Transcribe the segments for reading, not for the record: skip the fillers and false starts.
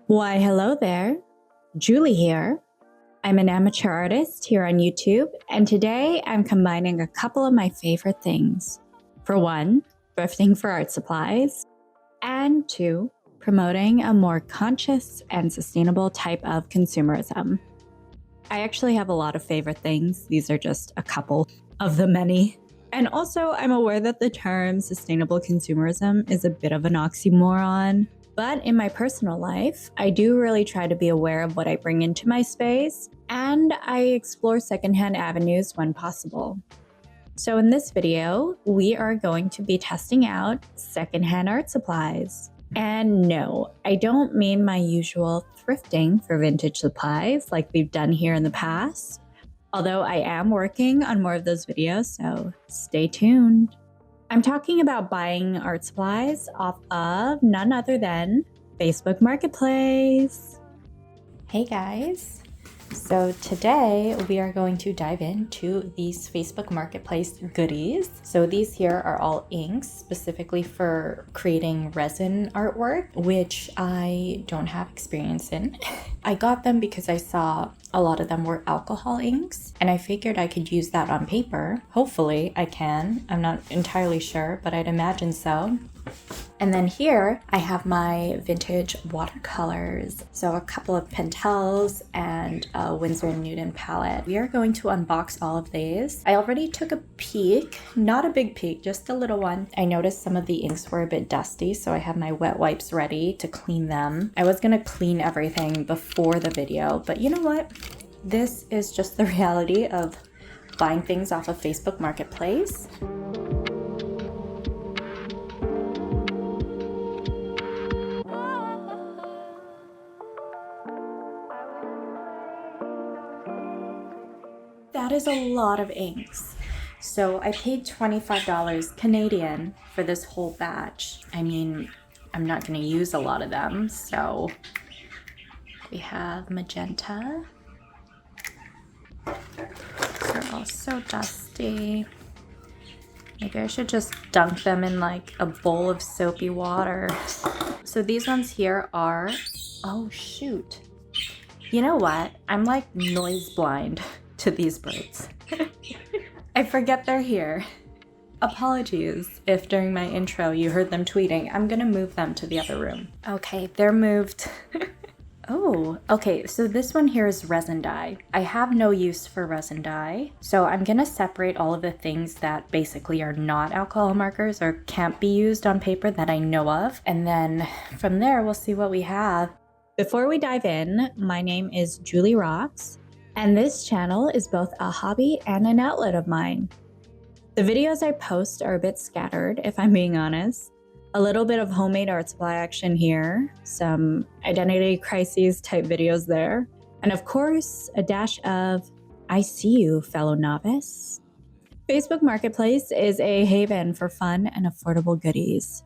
Why, hello there. Julie here. I'm an amateur artist here on YouTube, and today I'm combining a couple of my favorite things. For one, thrifting for art supplies, and two, promoting a more conscious and sustainable type of consumerism. I actually have a lot of favorite things. These are just a couple of the many. And also, I'm aware that the term sustainable consumerism is a bit of an oxymoron. But in my personal life, I do really try to be aware of what I bring into my space, and I explore secondhand avenues when possible. So in this video, we are going to be testing out secondhand art supplies. And no, I don't mean my usual thrifting for vintage supplies like we've done here in the past, although I am working on more of those videos, so stay tuned. I'm talking about buying art supplies off of none other than Facebook Marketplace. Hey guys, so today we are going to dive into these Facebook Marketplace goodies. So these here are all inks specifically for creating resin artwork, which I don't have experience in. I got them because I saw a lot of them were alcohol inks, and I figured I could use that on paper. Hopefully I can. I'm not entirely sure, but I'd imagine so. And then here I have my vintage watercolors. So a couple of Pentels and a Winsor & Newton palette. We are going to unbox all of these. I already took a peek, not a big peek, just a little one. I noticed some of the inks were a bit dusty, so I have my wet wipes ready to clean them. I was gonna clean everything before the video, but you know what? This is just the reality of buying things off of Facebook Marketplace. That is a lot of inks. So I paid $25 Canadian for this whole batch. I mean, I'm not going to use a lot of them. So we have magenta. They're all so dusty. Maybe I should just dunk them in like a bowl of soapy water. So these ones here are, oh shoot. You know what? I'm like noise blind to these birds. I forget they're here. Apologies if during my intro you heard them tweeting. I'm gonna move them to the other room. Okay, they're moved. Oh, okay, so this one here is resin dye. I have no use for resin dye, so I'm gonna separate all of the things that basically are not alcohol markers or can't be used on paper that I know of, and then from there we'll see what we have. Before we dive in, my name is Julie Rocks, and this channel is both a hobby and an outlet of mine. The videos I post are a bit scattered, if I'm being honest. A little bit of homemade art supply action here, some identity crises type videos there, and of course, a dash of I see you, fellow novice. Facebook Marketplace is a haven for fun and affordable goodies.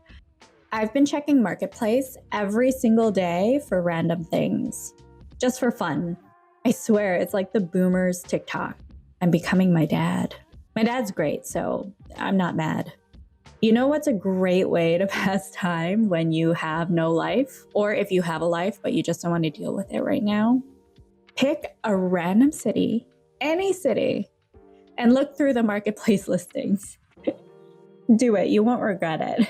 I've been checking Marketplace every single day for random things, just for fun. I swear, it's like the boomers' TikTok. I'm becoming my dad. My dad's great, so I'm not mad. You know what's a great way to pass time when you have no life? Or if you have a life, but you just don't want to deal with it right now? Pick a random city, any city, and look through the Marketplace listings. Do it, you won't regret it.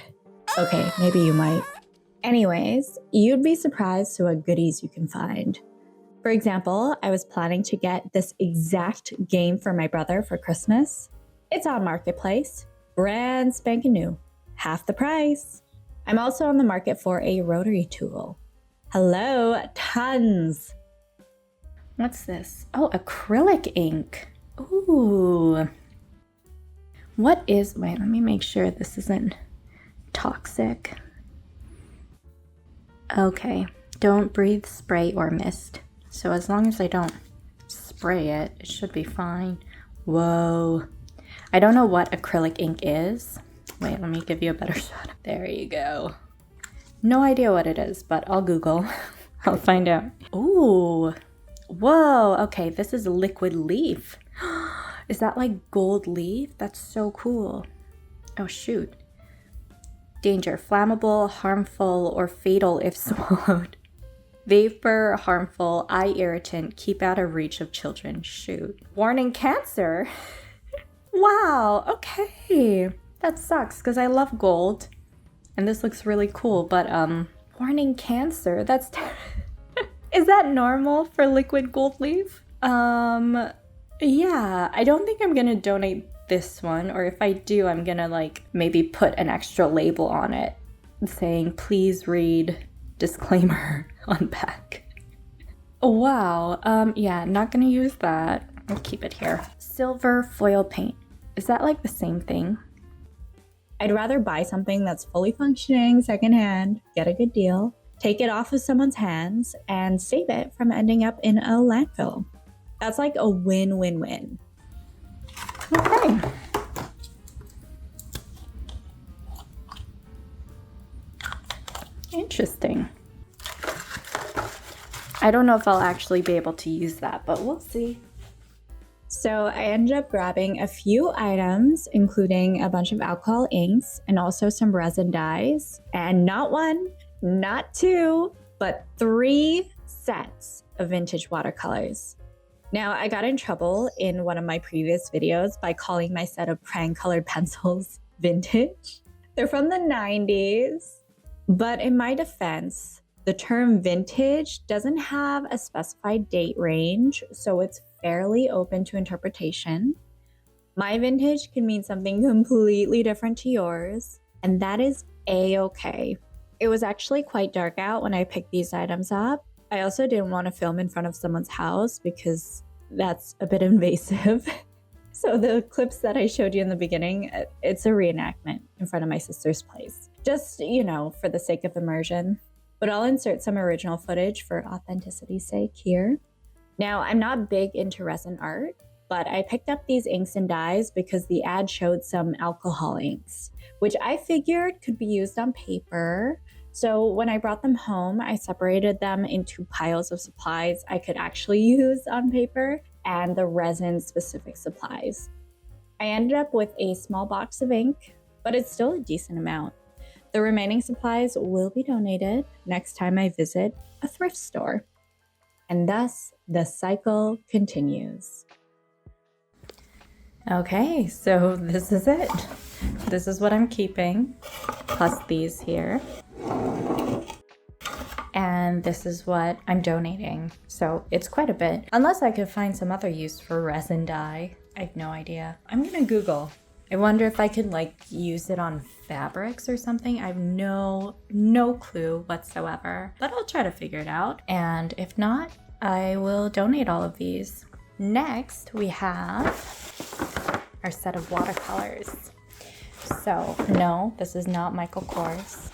Okay, maybe you might. Anyways, you'd be surprised to what goodies you can find. For example, I was planning to get this exact game for my brother for Christmas. It's on Marketplace, brand spanking new, half the price. I'm also on the market for a rotary tool. Hello, tons. What's this? Oh, acrylic ink. Ooh. What is, wait, let me make sure this isn't toxic. Okay, don't breathe, spray, or mist. So as long as I don't spray it, it should be fine. Whoa. I don't know what acrylic ink is. Wait, let me give you a better shot. There you go. No idea what it is, but I'll Google. I'll find out. Ooh. Whoa. Okay, this is liquid leaf. Is that like gold leaf? That's so cool. Oh, shoot. Danger. Flammable, harmful, or fatal if swallowed. Vapor, harmful, eye irritant, keep out of reach of children. Shoot. Warning, cancer? Wow, okay. That sucks because I love gold. And this looks really cool, but warning, cancer? That's Is that normal for liquid gold leaf? Yeah, I don't think I'm gonna donate this one, or if I do, I'm gonna like maybe put an extra label on it saying please read disclaimer on back. Wow, yeah, not gonna use that. I'll keep it here. Silver foil paint. Is that like the same thing? I'd rather buy something that's fully functioning secondhand, get a good deal, take it off of someone's hands, and save it from ending up in a landfill. That's like a win-win-win. Okay. Interesting. I don't know if I'll actually be able to use that, but we'll see. So I ended up grabbing a few items, including a bunch of alcohol inks and also some resin dyes, and not one, not two, but 3 sets of vintage watercolors. Now, I got in trouble in one of my previous videos by calling my set of prank-colored pencils vintage. They're from the 90s, but in my defense, the term vintage doesn't have a specified date range, so it's fairly open to interpretation. My vintage can mean something completely different to yours, and that is a-okay. It was actually quite dark out when I picked these items up. I also didn't want to film in front of someone's house because that's a bit invasive. So the clips that I showed you in the beginning, it's a reenactment in front of my sister's place. Just, you know, for the sake of immersion. But I'll insert some original footage for authenticity's sake here. Now, I'm not big into resin art, but I picked up these inks and dyes because the ad showed some alcohol inks, which I figured could be used on paper. So when I brought them home, I separated them into piles of supplies I could actually use on paper and the resin-specific supplies. I ended up with a small box of ink, but it's still a decent amount. The remaining supplies will be donated next time I visit a thrift store. And thus, the cycle continues. Okay, so this is it. This is what I'm keeping, plus these here. And this is what I'm donating. So it's quite a bit. Unless I could find some other use for resin dye. I have no idea. I'm gonna Google. I wonder if I could like use it on fabrics or something. I have no clue whatsoever, but I'll try to figure it out. And if not, I will donate all of these. Next, we have our set of watercolors. So no, this is not Michael Kors.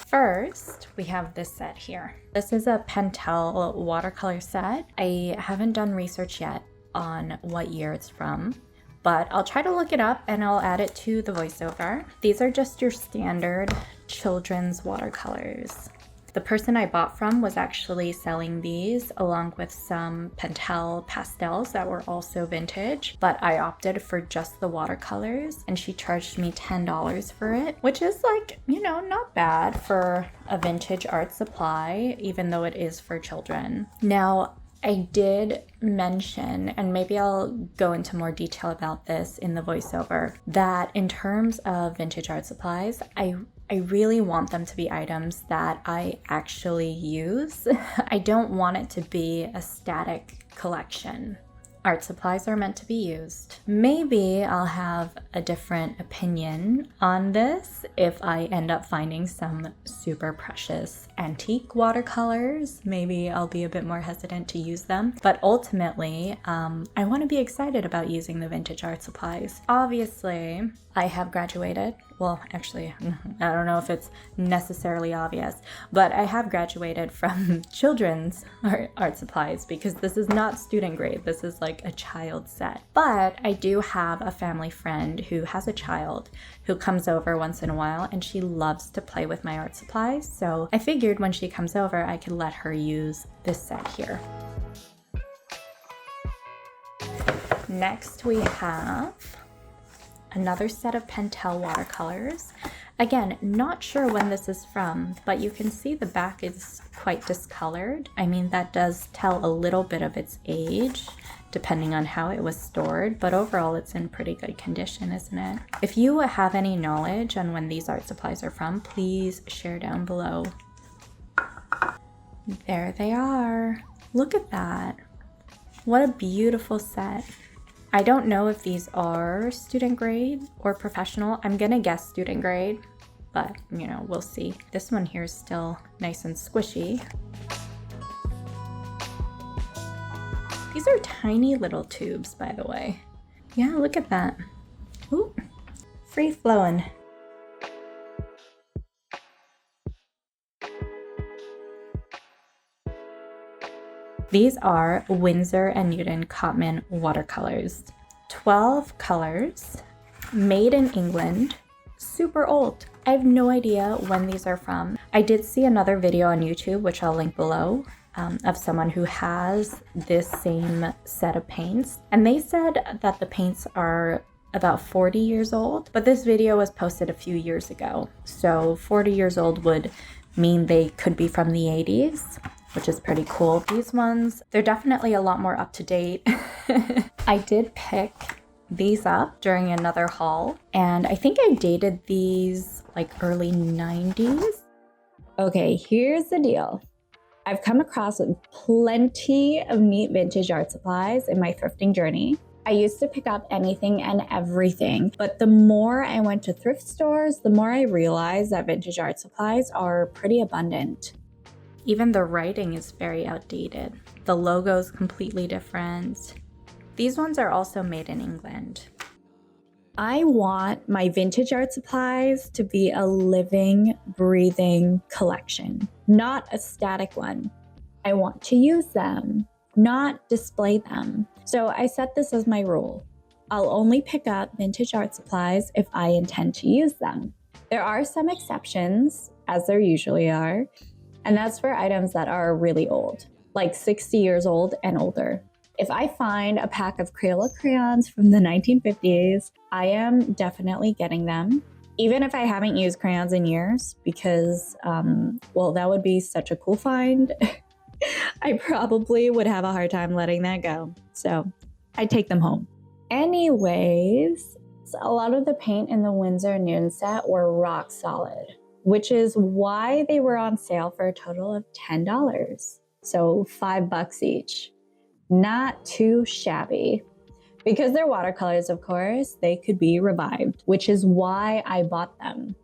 First, we have this set here. This is a Pentel watercolor set. I haven't done research yet on what year it's from, but I'll try to look it up and I'll add it to the voiceover. These are just your standard children's watercolors. The person I bought from was actually selling these along with some Pentel pastels that were also vintage, but I opted for just the watercolors and she charged me $10 for it, which is like, you know, not bad for a vintage art supply, even though it is for children. Now, I did mention, and maybe I'll go into more detail about this in the voiceover, that in terms of vintage art supplies, I really want them to be items that I actually use. I don't want it to be a static collection. Art supplies are meant to be used. Maybe I'll have a different opinion on this if I end up finding some super precious antique watercolors. Maybe I'll be a bit more hesitant to use them. But ultimately, I want to be excited about using the vintage art supplies. Obviously, I have graduated. Well, actually, I don't know if it's necessarily obvious, but I have graduated from children's art supplies because this is not student grade. This is like a child set. But I do have a family friend who has a child who comes over once in a while and she loves to play with my art supplies. So I figured when she comes over, I could let her use this set here. Next, we have another set of Pentel watercolors. Again, not sure when this is from, but you can see the back is quite discolored. I mean, that does tell a little bit of its age, depending on how it was stored, but overall it's in pretty good condition, isn't it? If you have any knowledge on when these art supplies are from, please share down below. There they are. Look at that. What a beautiful set. I don't know if these are student grade or professional. I'm gonna guess student grade, but you know, we'll see. This one here is still nice and squishy. These are tiny little tubes, by the way. Yeah, look at that. Ooh, free flowing. These are Winsor & Newton Cotman watercolors. 12 colors, made in England, super old. I have no idea when these are from. I did see another video on YouTube, which I'll link below, of someone who has this same set of paints. And they said that the paints are about 40 years old, but this video was posted a few years ago. So 40 years old would mean they could be from the 80s. Which is pretty cool. These ones, they're definitely a lot more up to date. I did pick these up during another haul, and I think I dated these like early 90s. Okay, here's the deal. I've come across plenty of neat vintage art supplies in my thrifting journey. I used to pick up anything and everything, but the more I went to thrift stores, the more I realized that vintage art supplies are pretty abundant. Even the writing is very outdated. The logo is completely different. These ones are also made in England. I want my vintage art supplies to be a living, breathing collection, not a static one. I want to use them, not display them. So I set this as my rule. I'll only pick up vintage art supplies if I intend to use them. There are some exceptions, as there usually are, and that's for items that are really old, like 60 years old and older. If I find a pack of Crayola crayons from the 1950s, I am definitely getting them, even if I haven't used crayons in years, because, well, that would be such a cool find. I probably would have a hard time letting that go. So I take them home. Anyways, a lot of the paint in the Winsor & Newton set were rock solid, which is why they were on sale for a total of $10. So $5 each. Not too shabby. Because they're watercolors, of course, they could be revived, which is why I bought them.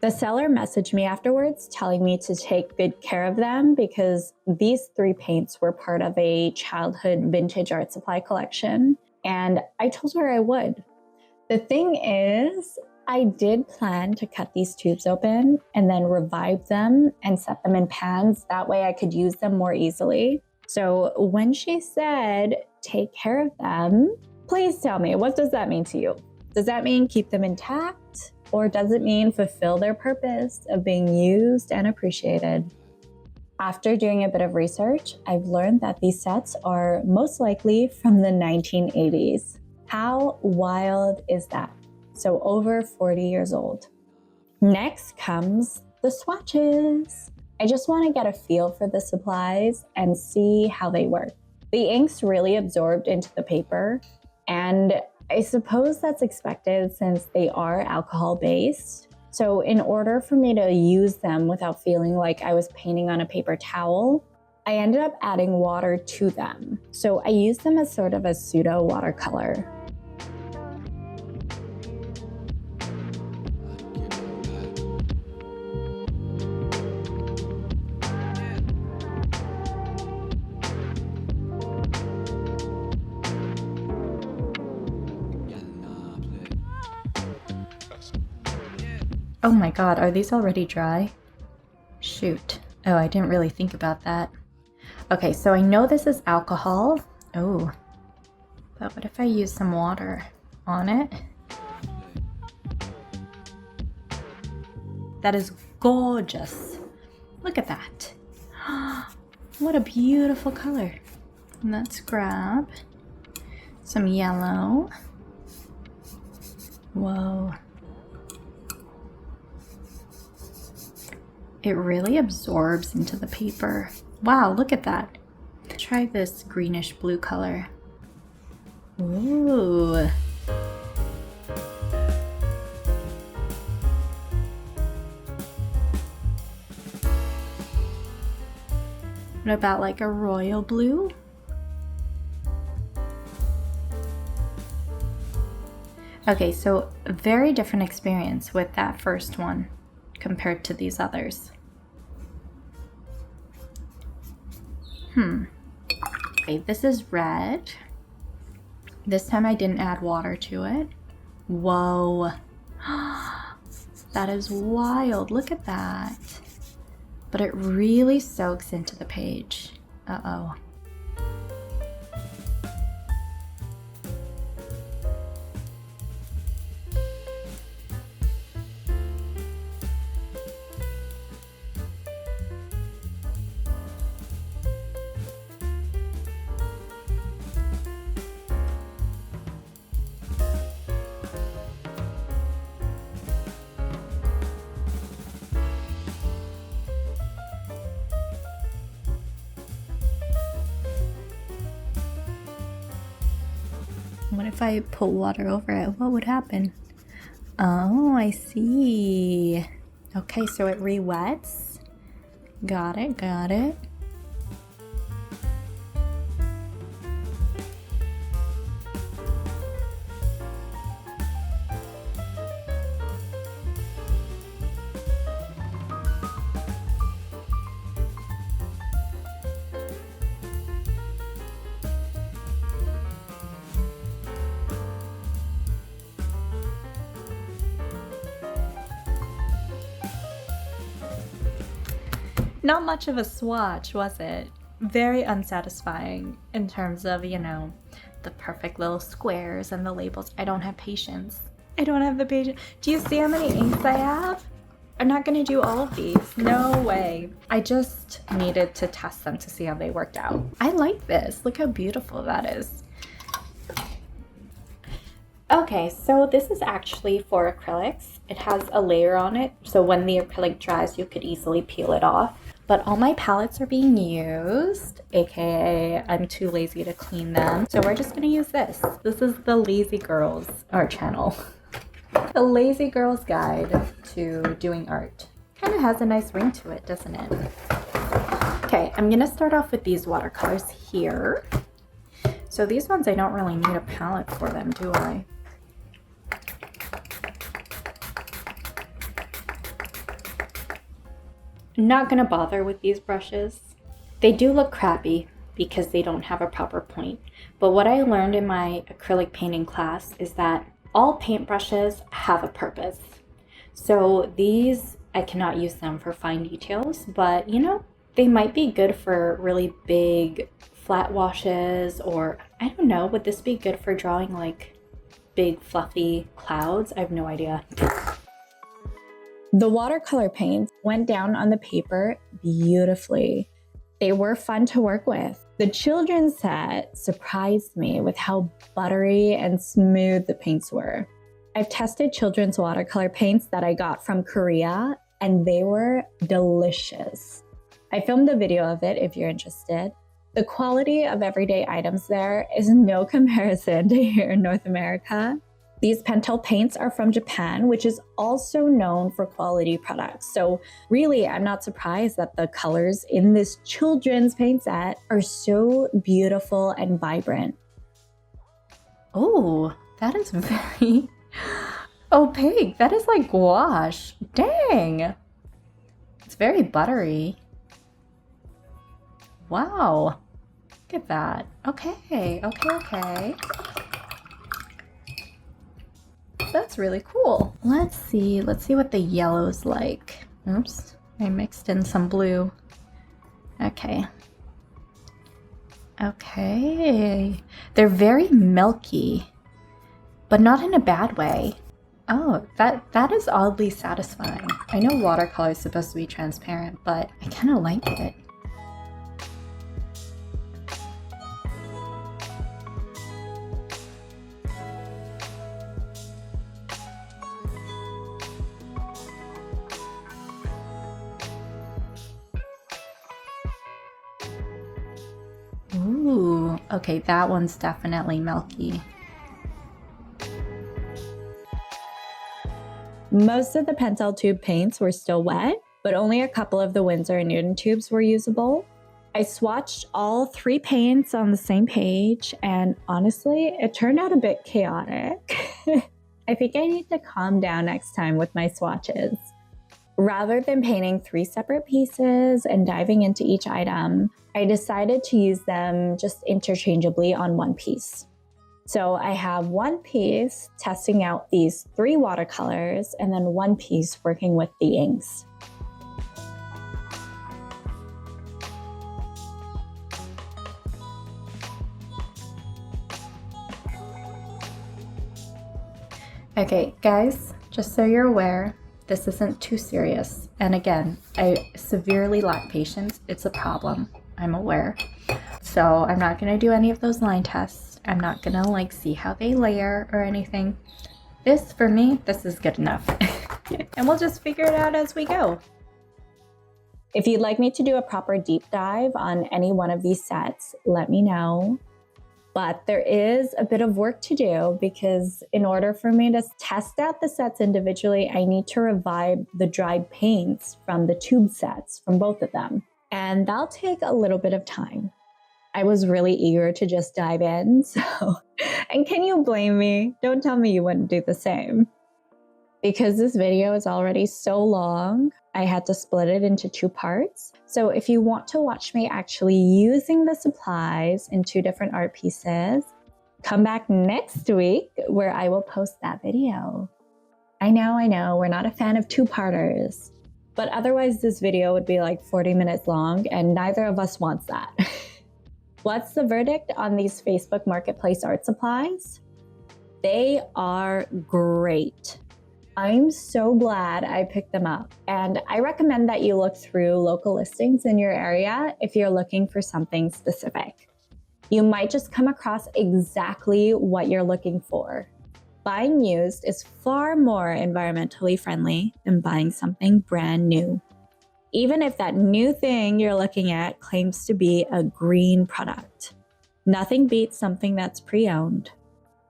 The seller messaged me afterwards telling me to take good care of them because these 3 paints were part of a childhood vintage art supply collection, and I told her I would. The thing is, I did plan to cut these tubes open and then revive them and set them in pans. That way I could use them more easily. So when she said, take care of them, please tell me, what does that mean to you? Does that mean keep them intact? Or does it mean fulfill their purpose of being used and appreciated? After doing a bit of research, I've learned that these sets are most likely from the 1980s. How wild is that? So over 40 years old. Next comes the swatches. I just want to get a feel for the supplies and see how they work. The inks really absorbed into the paper, and I suppose that's expected since they are alcohol-based. So in order for me to use them without feeling like I was painting on a paper towel, I ended up adding water to them. So I use them as sort of a pseudo watercolor. Oh my god, are these already dry? Shoot. Oh, I didn't really think about that. Okay, so I know this is alcohol. Oh, but what if I use some water on it? That is gorgeous. Look at that. What a beautiful color. Let's grab some yellow. Whoa. It really absorbs into the paper. Wow, look at that. Try this greenish blue color. Ooh. What about like a royal blue? Okay, so a very different experience with that first one compared to these others. Okay, this is red. This time I didn't add water to it. Whoa. That is wild. Look at that. But it really soaks into the page. Uh-oh. What if I put water over it? What would happen? Oh, I see. Okay, so it re-wets. Got it, got it. Not much of a swatch, was it? Very unsatisfying in terms of, you know, the perfect little squares and the labels. I don't have patience. I don't have the patience. Do you see how many inks I have? I'm not gonna do all of these. No way. I just needed to test them to see how they worked out. I like this. Look how beautiful that is. Okay, so this is actually for acrylics. It has a layer on it, so when the acrylic dries, you could easily peel it off. But all my palettes are being used, aka I'm too lazy to clean them. So we're just gonna use this. This is the Lazy Girls art channel. The Lazy Girls Guide to Doing Art. Kind of has a nice ring to it, doesn't it? Okay, I'm gonna start off with these watercolors here. So these ones, I don't really need a palette for them, do I? Not gonna bother with these brushes. They do look crappy because they don't have a proper point. But what I learned in my acrylic painting class is that all paintbrushes have a purpose. So these, I cannot use them for fine details, but you know, they might be good for really big flat washes, or I don't know, would this be good for drawing like big fluffy clouds? I have no idea. The watercolor paints went down on the paper beautifully. They were fun to work with. The children's set surprised me with how buttery and smooth the paints were. I've tested children's watercolor paints that I got from Korea, and they were delicious. I filmed a video of it if you're interested. The quality of everyday items there is no comparison to here in North America. These Pentel paints are from Japan, which is also known for quality products. So really, I'm not surprised that the colors in this children's paint set are so beautiful and vibrant. Oh, that is very opaque. That is like gouache. Dang. It's very buttery. Wow. Look at that. Okay, okay. That's really cool. Let's see what the yellow's like. Oops, I mixed in some blue. Okay. They're very milky, but not in a bad way. Oh, that is oddly satisfying. I know watercolor is supposed to be transparent, but I kind of like it. Ooh, okay, that one's definitely milky. Most of the Pentel tube paints were still wet, but only a couple of the Winsor and Newton tubes were usable. I swatched all 3 paints on the same page, and honestly, it turned out a bit chaotic. I think I need to calm down next time with my swatches. Rather than painting 3 separate pieces and diving into each item, I decided to use them just interchangeably on one piece. So I have one piece testing out these 3 watercolors and then one piece working with the inks. Okay, guys, just so you're aware, this isn't too serious. And again, I severely lack patience. It's a problem, I'm aware. So I'm not gonna do any of those line tests. I'm not gonna like see how they layer or anything. This, for me, this is good enough. And we'll just figure it out as we go. If you'd like me to do a proper deep dive on any one of these sets, let me know. But there is a bit of work to do because in order for me to test out the sets individually, I need to revive the dried paints from the tube sets from both of them. And that'll take a little bit of time. I was really eager to just dive in, so, and can you blame me? Don't tell me you wouldn't do the same. Because this video is already so long, I had to split it into 2 parts. So if you want to watch me actually using the supplies in 2 different art pieces, come back next week where I will post that video. I know, we're not a fan of 2-parters, but otherwise this video would be like 40 minutes long and neither of us wants that. What's the verdict on these Facebook Marketplace art supplies? They are great. I'm so glad I picked them up, and I recommend that you look through local listings in your area if you're looking for something specific. You might just come across exactly what you're looking for. Buying used is far more environmentally friendly than buying something brand new, even if that new thing you're looking at claims to be a green product. Nothing beats something that's pre-owned.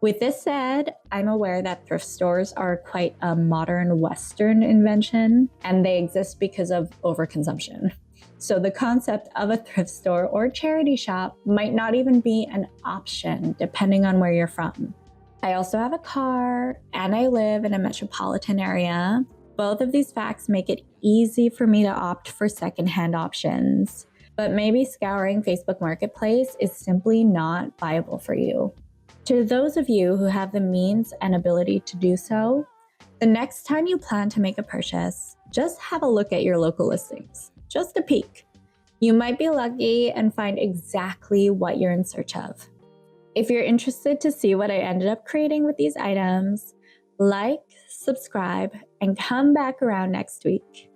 With this said, I'm aware that thrift stores are quite a modern Western invention, and they exist because of overconsumption. So the concept of a thrift store or charity shop might not even be an option depending on where you're from. I also have a car, and I live in a metropolitan area. Both of these facts make it easy for me to opt for secondhand options, but maybe scouring Facebook Marketplace is simply not viable for you. To those of you who have the means and ability to do so, the next time you plan to make a purchase, just have a look at your local listings. Just a peek. You might be lucky and find exactly what you're in search of. If you're interested to see what I ended up creating with these items, like, subscribe, and come back around next week.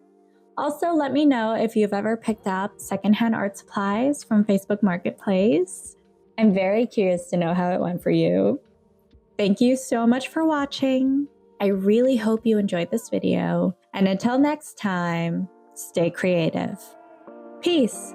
Also, let me know if you've ever picked up secondhand art supplies from Facebook Marketplace. I'm very curious to know how it went for you. Thank you so much for watching. I really hope you enjoyed this video. And until next time, stay creative. Peace.